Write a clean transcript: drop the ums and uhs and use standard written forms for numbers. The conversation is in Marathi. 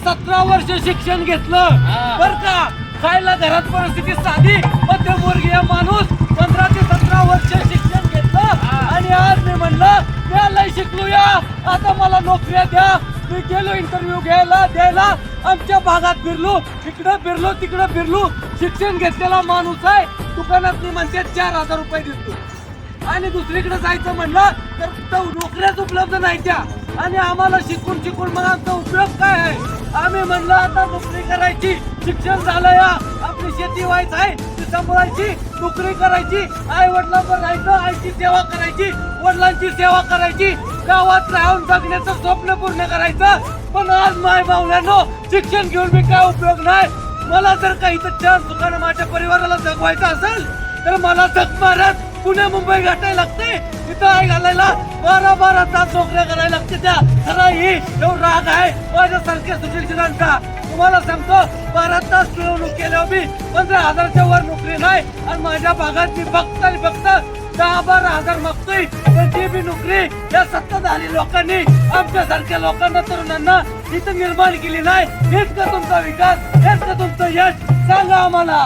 17 वर्ष शिक्षण घेतलं बर का. खायला घरात परिस्थिती साधी मध्यमवर्गीय माणूस 15 ते 17 वर्ष शिक्षण घेतलं आणि आज मी म्हणलं मी लय शिकलोया, आता मला नोकऱ्या द्या. मी गेलो इंटरव्ह्यू द्यायला आमच्या भागात फिरलो, इकडं फिरलो तिकडं फिरलो. शिक्षण घेतलेला माणूस आहे, दुकानात मी म्हणते 4000 रुपये देतो आणि दुसरीकडे जायचं म्हणलं तर नोकऱ्याच उपलब्ध नाही त्या. आणि आम्हाला शिकून मग आमचा उपयोग काय आहे. आम्ही म्हणलं आता नोकरी करायची, शिक्षण झालं या, आपली शेती व्हायचं आहे ती सांभाळायची, नोकरी करायची, आई वडिलांवर राहायचं, आईची सेवा करायची, वडिलांची सेवा करायची, गावात राहून जगण्याचं स्वप्न पूर्ण करायचं. पण आज माय बावल्यानो शिक्षण घेऊन मी काय उपयोग नाही. मला जर काही तर चार सुखानं माझ्या परिवाराला जगवायचं असेल तर मला जग मारत पुणे मुंबई गाठायला लागते. इथं आई घालायला 12 तास नोकऱ्या करायला लागते. त्या खरं ही एवढं राग आहे माझ्यासारख्या सुशिक्षितांचा. तुम्हाला सांगतो 12 तास मिळवणूक केल्यावर मी 15,000च्या वर नोकरी नाही आणि माझ्या भागात मी फक्त 10-12 हजार मागतोय. पण ती बी नोकरी या सत्ताधारी लोकांनी आमच्यासारख्या लोकांना, तरुणांना इथं निर्माण केली नाही. हेच का तुमचा विकास, हेच का तुमचं यश, सांगा आम्हाला.